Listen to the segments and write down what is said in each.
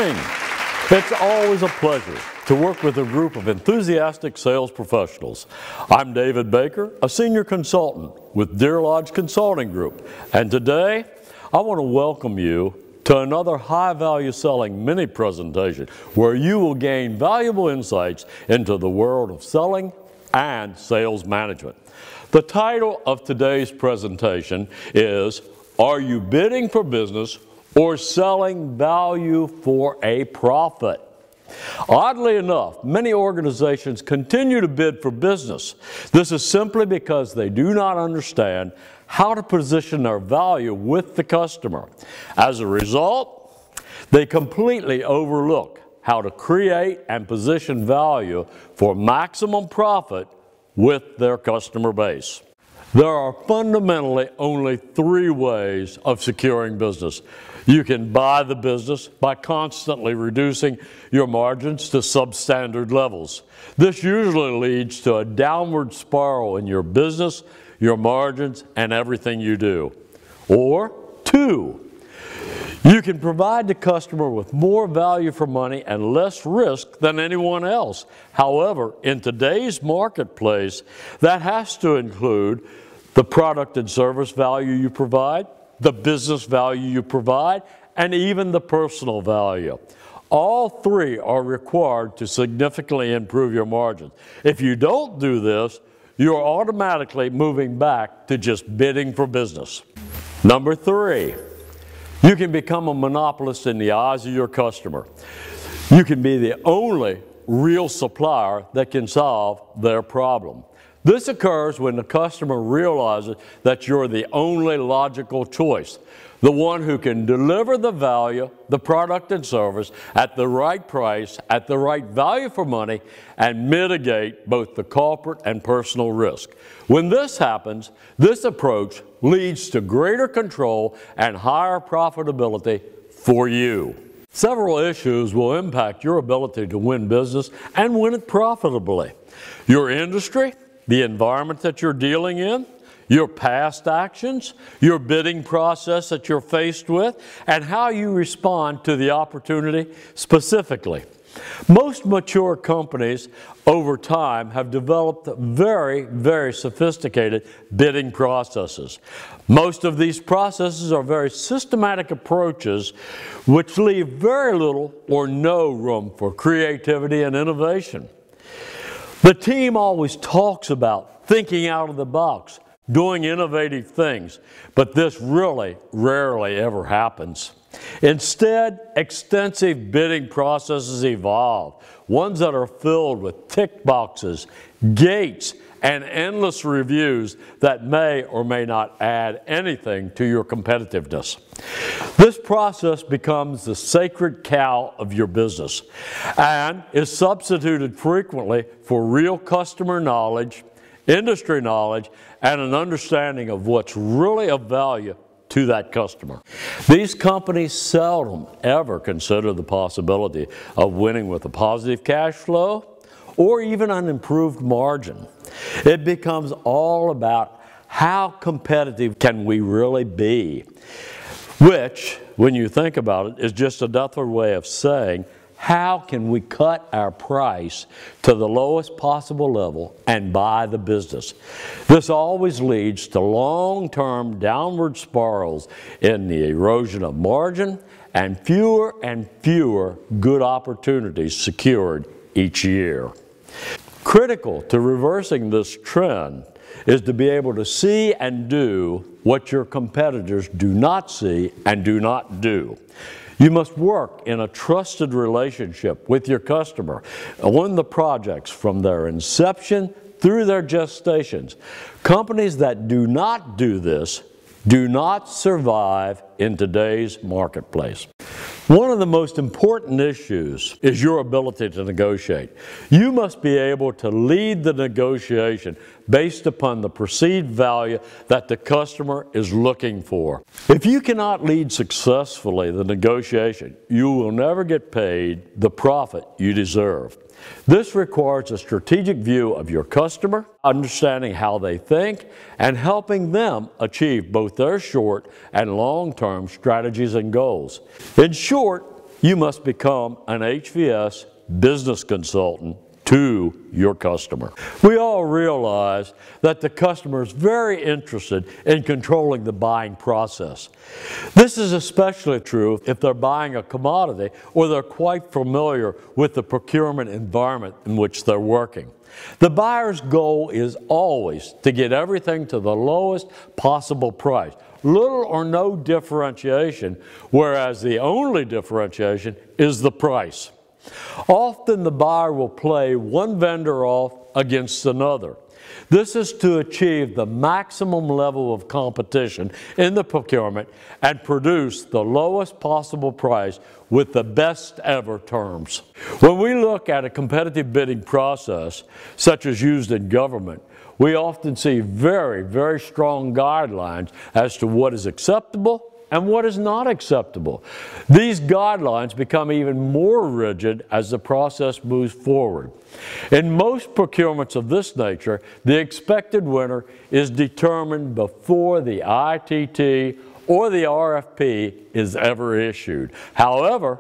morning. It's always a pleasure to work with a group of enthusiastic sales professionals. I'm David Baker, a senior consultant with Deer Lodge Consulting Group, and today I want to welcome you to another high-value selling mini presentation where you will gain valuable insights into the world of selling and sales management. The title of today's presentation is, Are You Bidding for Business or Selling Value for a Profit? Oddly enough, many organizations continue to bid for business. This is simply because they do not understand how to position their value with the customer. As a result, they completely overlook how to create and position value for maximum profit with their customer base. There are fundamentally only three ways of securing business. You can buy the business by constantly reducing your margins to substandard levels. This usually leads to a downward spiral in your business, your margins, and everything you do. Or two, you can provide the customer with more value for money and less risk than anyone else. However, in today's marketplace, that has to include the product and service value you provide, the business value you provide, and even the personal value. All three are required to significantly improve your margins. If you don't do this, you're automatically moving back to just bidding for business. Number three, you can become a monopolist in the eyes of your customer. You can be the only real supplier that can solve their problem. This occurs when the customer realizes that you're the only logical choice, the one who can deliver the value, the product and service at the right price, at the right value for money, and mitigate both the corporate and personal risk. When this happens, this approach leads to greater control and higher profitability for you. Several issues will impact your ability to win business and win it profitably. Your industry, the environment that you're dealing in, your past actions, your bidding process that you're faced with, and how you respond to the opportunity specifically. Most mature companies over time have developed very sophisticated bidding processes. Most of these processes are very systematic approaches which leave very little or no room for creativity and innovation. The team always talks about thinking out of the box, doing innovative things, but this really rarely ever happens. Instead, extensive bidding processes evolve, ones that are filled with tick boxes, gates, and endless reviews that may or may not add anything to your competitiveness. This process becomes the sacred cow of your business and is substituted frequently for real customer knowledge, industry knowledge, and an understanding of what's really of value to that customer. These companies seldom ever consider the possibility of winning with a positive cash flow or even an improved margin. It becomes all about how competitive can we really be, which, when you think about it, is just another way of saying, how can we cut our price to the lowest possible level and buy the business? This always leads to long-term downward spirals in the erosion of margin and fewer good opportunities secured each year. Critical to reversing this trend is to be able to see and do what your competitors do not see and do not do. You must work in a trusted relationship with your customer on the projects from their inception through their gestations. Companies that do not do this do not survive in today's marketplace. One of the most important issues is your ability to negotiate. You must be able to lead the negotiation based upon the perceived value that the customer is looking for. If you cannot lead successfully the negotiation, you will never get paid the profit you deserve. This requires a strategic view of your customer, understanding how they think, and helping them achieve both their short and long-term strategies and goals. In short, you must become an HVS business consultant to your customer. We all realize that the customer is very interested in controlling the buying process. This is especially true if they're buying a commodity or they're quite familiar with the procurement environment in which they're working. The buyer's goal is always to get everything to the lowest possible price, little or no differentiation, whereas the only differentiation is the price. Often the buyer will play one vendor off against another. This is to achieve the maximum level of competition in the procurement and produce the lowest possible price with the best ever terms. When we look at a competitive bidding process, such as used in government, we often see very, very strong guidelines as to what is acceptable and what is not acceptable. These guidelines become even more rigid as the process moves forward. In most procurements of this nature, the expected winner is determined before the ITT or the RFP is ever issued. However,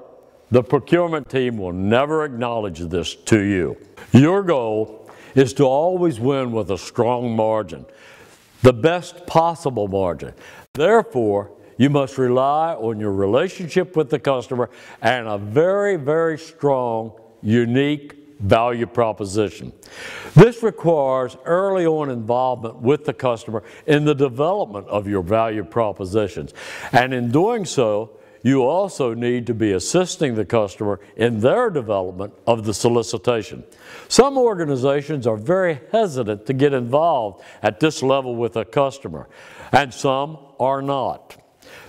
the procurement team will never acknowledge this to you. Your goal is to always win with a strong margin, the best possible margin. Therefore, you must rely on your relationship with the customer and a very, very strong, unique value proposition. This requires early on involvement with the customer in the development of your value propositions. And in doing so, you also need to be assisting the customer in their development of the solicitation. Some organizations are very hesitant to get involved at this level with a customer, and some are not.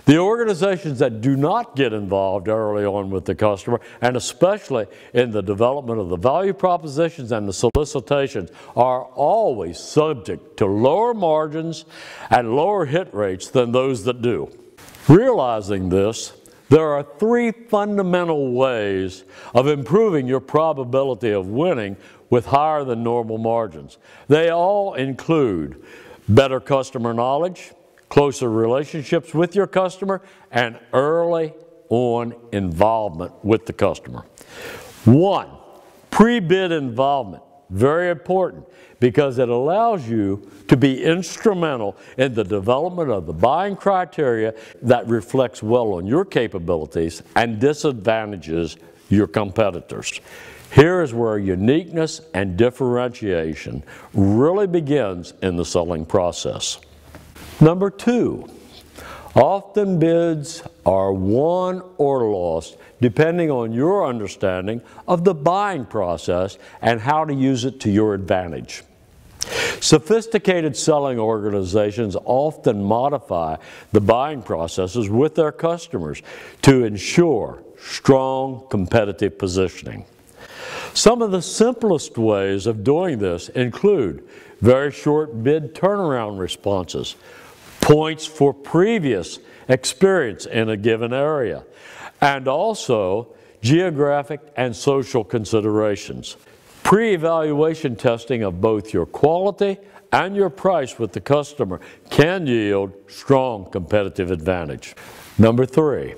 The organizations that do not get involved early on with the customer, and especially in the development of the value propositions and the solicitations, are always subject to lower margins and lower hit rates than those that do. Realizing this, there are three fundamental ways of improving your probability of winning with higher than normal margins. They all include better customer knowledge, closer relationships with your customer, and early on involvement with the customer. 1, pre-bid involvement. Very important because it allows you to be instrumental in the development of the buying criteria that reflects well on your capabilities and disadvantages your competitors. Here is where uniqueness and differentiation really begins in the selling process. Number 2, often bids are won or lost depending on your understanding of the buying process and how to use it to your advantage. Sophisticated selling organizations often modify the buying processes with their customers to ensure strong competitive positioning. Some of the simplest ways of doing this include very short bid turnaround responses, points for previous experience in a given area, and also geographic and social considerations. Pre-evaluation testing of both your quality and your price with the customer can yield strong competitive advantage. Number 3,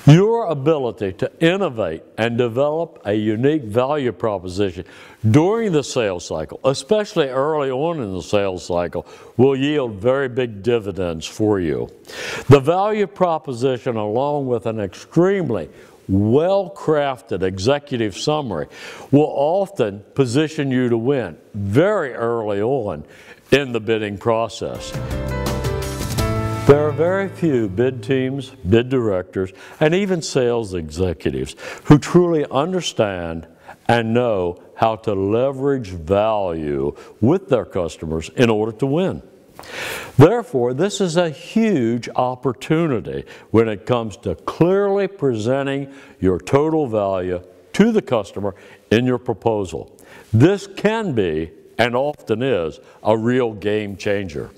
your ability to innovate and develop a unique value proposition during the sales cycle, especially early on in the sales cycle, will yield very big dividends for you. The value proposition, along with an extremely well-crafted executive summary, will often position you to win very early on in the bidding process. There are very few bid teams, bid directors, and even sales executives who truly understand and know how to leverage value with their customers in order to win. Therefore, this is a huge opportunity when it comes to clearly presenting your total value to the customer in your proposal. This can be, and often is, a real game changer.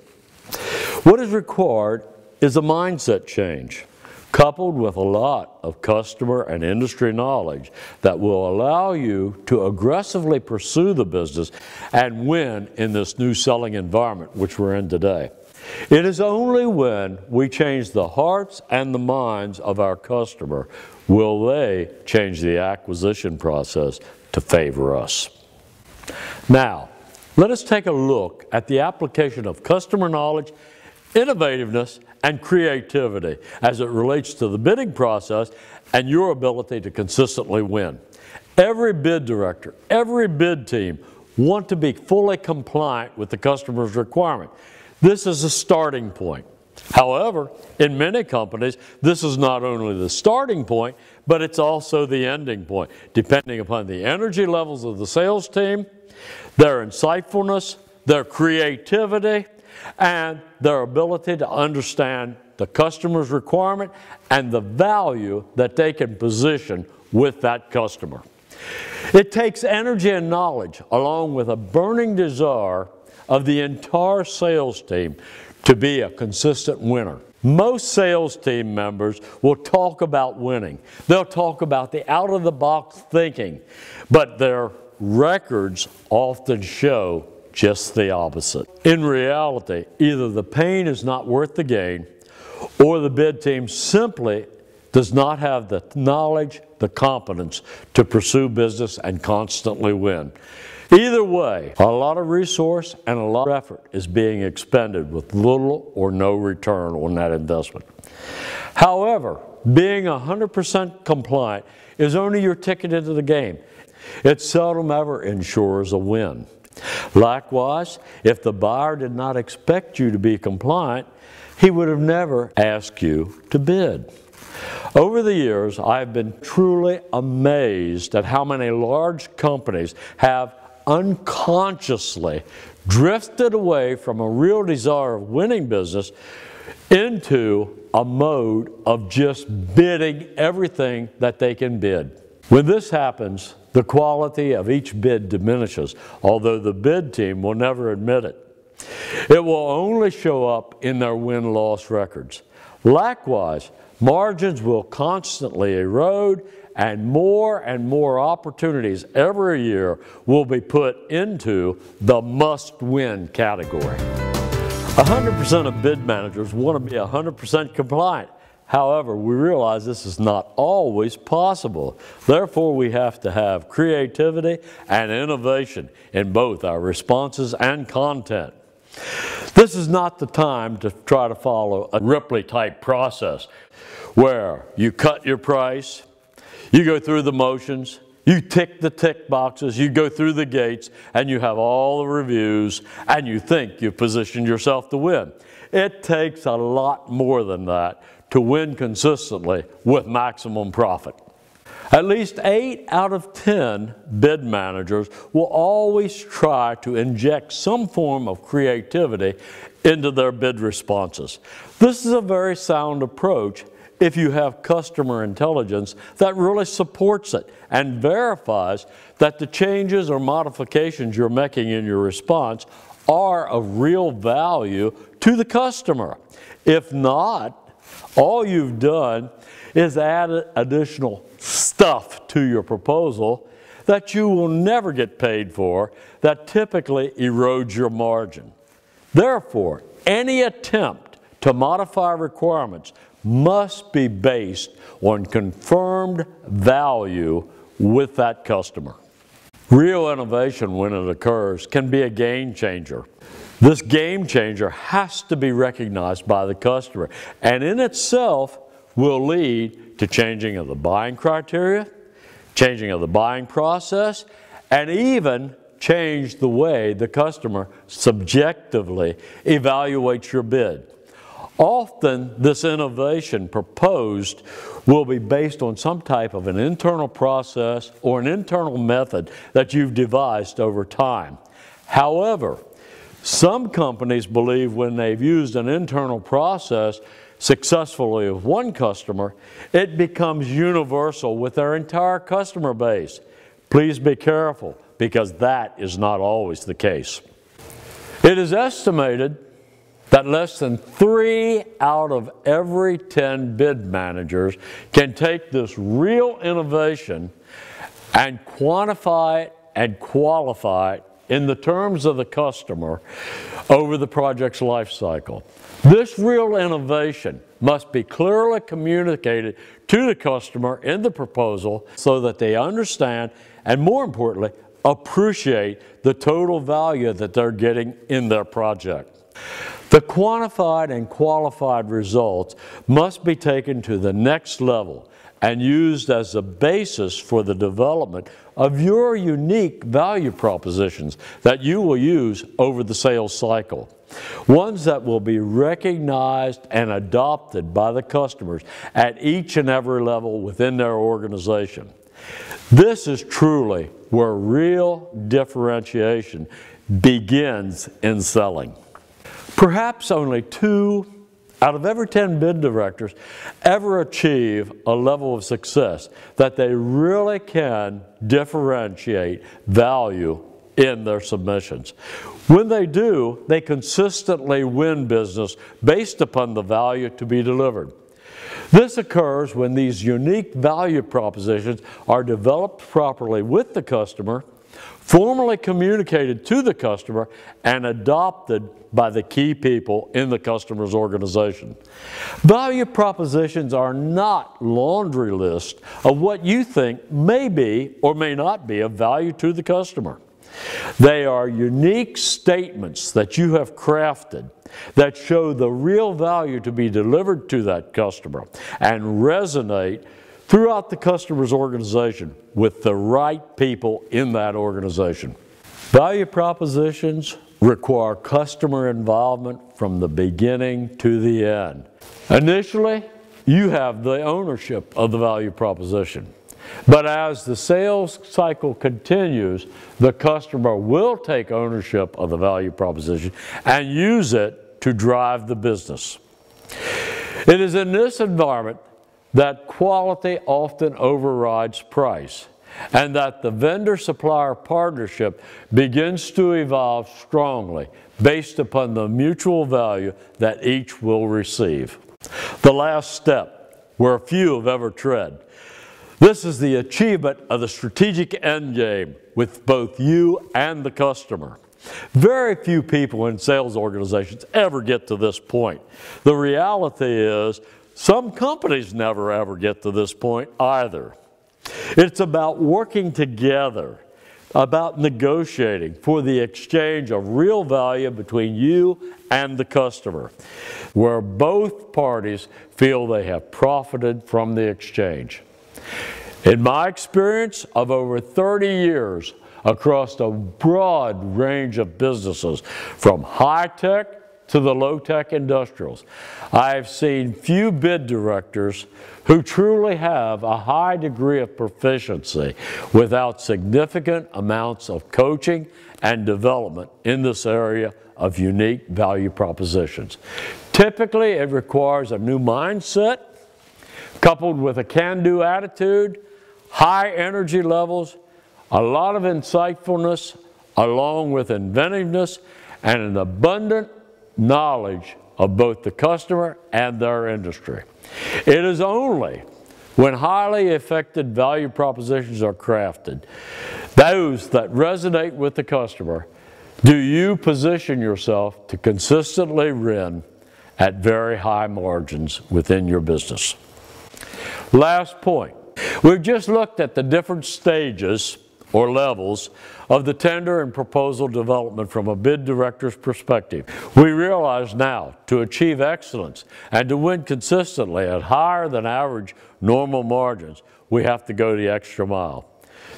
What is required is a mindset change, coupled with a lot of customer and industry knowledge that will allow you to aggressively pursue the business and win in this new selling environment which we're in today. It is only when we change the hearts and the minds of our customer will they change the acquisition process to favor us? Now, let us take a look at the application of customer knowledge, innovativeness, and creativity as it relates to the bidding process and your ability to consistently win. Every bid director, every bid team want to be fully compliant with the customer's requirement. This is a starting point. However, in many companies, this is not only the starting point, but it's also the ending point, depending upon the energy levels of the sales team, their insightfulness, their creativity, and their ability to understand the customer's requirement and the value that they can position with that customer. It takes energy and knowledge, along with a burning desire of the entire sales team, to be a consistent winner. Most sales team members will talk about winning. They'll talk about the out-of-the-box thinking, but their records often show just the opposite. In reality, either the pain is not worth the gain, or the bid team simply does not have the knowledge, the competence to pursue business and constantly win. Either way, a lot of resource and a lot of effort is being expended with little or no return on that investment. However, being 100% compliant is only your ticket into the game. It seldom ever ensures a win. Likewise, if the buyer did not expect you to be compliant, he would have never asked you to bid. Over the years, I've been truly amazed at how many large companies have unconsciously drifted away from a real desire of winning business into a mode of just bidding everything that they can bid. When this happens, the quality of each bid diminishes, although the bid team will never admit it. It will only show up in their win-loss records. Likewise, margins will constantly erode, and more opportunities every year will be put into the must-win category. 100% of bid managers want to be 100% compliant. However, we realize this is not always possible. Therefore, we have to have creativity and innovation in both our responses and content. This is not the time to try to follow a Ripley-type process where you cut your price, you go through the motions, you tick the tick boxes, you go through the gates, and you have all the reviews, and you think you've positioned yourself to win. It takes a lot more than that to win consistently with maximum profit. At least 8 out of 10 bid managers will always try to inject some form of creativity into their bid responses. This is a very sound approach if you have customer intelligence that really supports it and verifies that the changes or modifications you're making in your response are of real value to the customer. If not, all you've done is add additional stuff to your proposal that you will never get paid for, that typically erodes your margin. Therefore, any attempt to modify requirements must be based on confirmed value with that customer. Real innovation, when it occurs, can be a game changer. This game changer has to be recognized by the customer, and in itself will lead to changing of the buying criteria, changing of the buying process, and even change the way the customer subjectively evaluates your bid. Often, this innovation proposed will be based on some type of an internal process or an internal method that you've devised over time. However, some companies believe when they've used an internal process successfully with one customer, it becomes universal with their entire customer base. Please be careful, because that is not always the case. It is estimated that less than 3 out of every 10 bid managers can take this real innovation and quantify it and qualify it in the terms of the customer over the project's life cycle. This real innovation must be clearly communicated to the customer in the proposal so that they understand and, more importantly, appreciate the total value that they're getting in their project. The quantified and qualified results must be taken to the next level and used as the basis for the development of your unique value propositions that you will use over the sales cycle. Ones that will be recognized and adopted by the customers at each and every level within their organization. This is truly where real differentiation begins in selling. Perhaps only 2 out of every 10 bid directors ever achieve a level of success that they really can differentiate value in their submissions. When they do, they consistently win business based upon the value to be delivered. This occurs when these unique value propositions are developed properly with the customer, formally communicated to the customer, and adopted by the key people in the customer's organization. Value propositions are not laundry lists of what you think may be or may not be of value to the customer. They are unique statements that you have crafted that show the real value to be delivered to that customer and resonate throughout the customer's organization with the right people in that organization. Value propositions require customer involvement from the beginning to the end. Initially, you have the ownership of the value proposition. But as the sales cycle continues, the customer will take ownership of the value proposition and use it to drive the business. It is in this environment that quality often overrides price, and that the vendor-supplier partnership begins to evolve strongly based upon the mutual value that each will receive. The last step, where few have ever tread. This is the achievement of the strategic end game with both you and the customer. Very few people in sales organizations ever get to this point. The reality is, some companies never ever get to this point either. It's about working together, about negotiating for the exchange of real value between you and the customer, where both parties feel they have profited from the exchange. In my experience of over 30 years across a broad range of businesses, from high-tech to the low-tech industrials, I have seen few bid directors who truly have a high degree of proficiency without significant amounts of coaching and development in this area of unique value propositions. Typically, it requires a new mindset coupled with a can-do attitude, high energy levels, a lot of insightfulness, along with inventiveness, and an abundant knowledge of both the customer and their industry. It is only when highly effective value propositions are crafted, those that resonate with the customer, do you position yourself to consistently win at very high margins within your business. Last point. We've just looked at the different stages or levels of the tender and proposal development from a bid director's perspective. We realize now to achieve excellence and to win consistently at higher than average normal margins, we have to go the extra mile.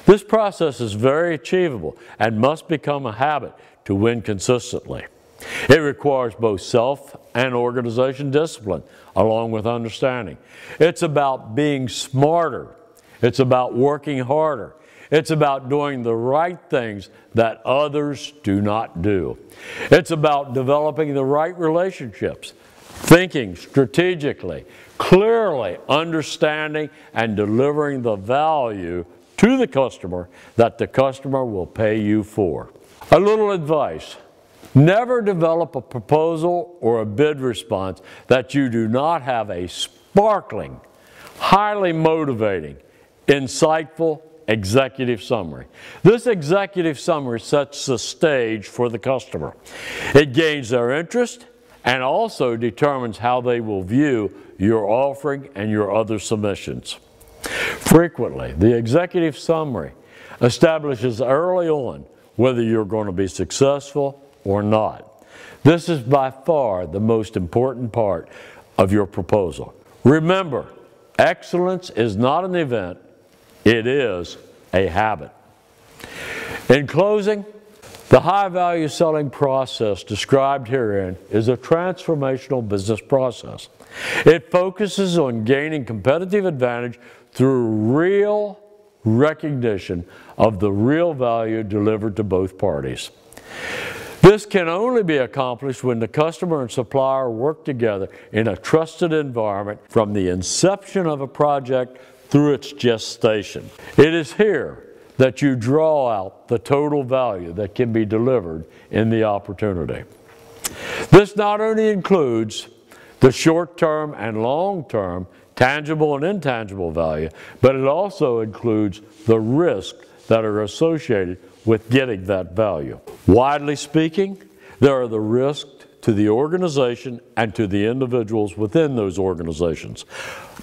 This process is very achievable and must become a habit to win consistently. It requires both self and organization discipline along with understanding. It's about being smarter. It's about working harder. It's about doing the right things that others do not do. It's about developing the right relationships, thinking strategically, clearly understanding and delivering the value to the customer that the customer will pay you for. A little advice. Never develop a proposal or a bid response that you do not have a sparkling, highly motivating, insightful, executive summary. This executive summary sets the stage for the customer. It gains their interest and also determines how they will view your offering and your other submissions. Frequently, the executive summary establishes early on whether you're going to be successful or not. This is by far the most important part of your proposal. Remember, excellence is not an event, it is a habit. In closing, the high-value selling process described herein is a transformational business process. It focuses on gaining competitive advantage through real recognition of the real value delivered to both parties. This can only be accomplished when the customer and supplier work together in a trusted environment from the inception of a project through its gestation. It is here that you draw out the total value that can be delivered in the opportunity. This not only includes the short-term and long-term tangible and intangible value, but it also includes the risks that are associated with getting that value. Widely speaking, there are the risks to the organization and to the individuals within those organizations.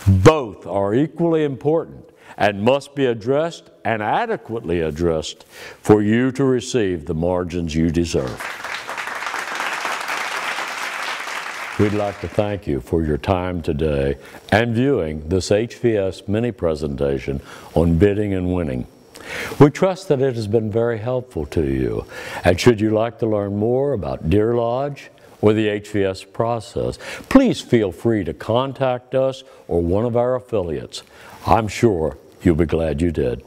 Both are equally important and must be addressed and adequately addressed for you to receive the margins you deserve. We'd like to thank you for your time today and viewing this HVS mini presentation on bidding and winning. We trust that it has been very helpful to you, and should you like to learn more about Deer Lodge or the HVS process, please feel free to contact us or one of our affiliates. I'm sure you'll be glad you did.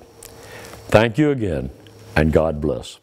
Thank you again, and God bless.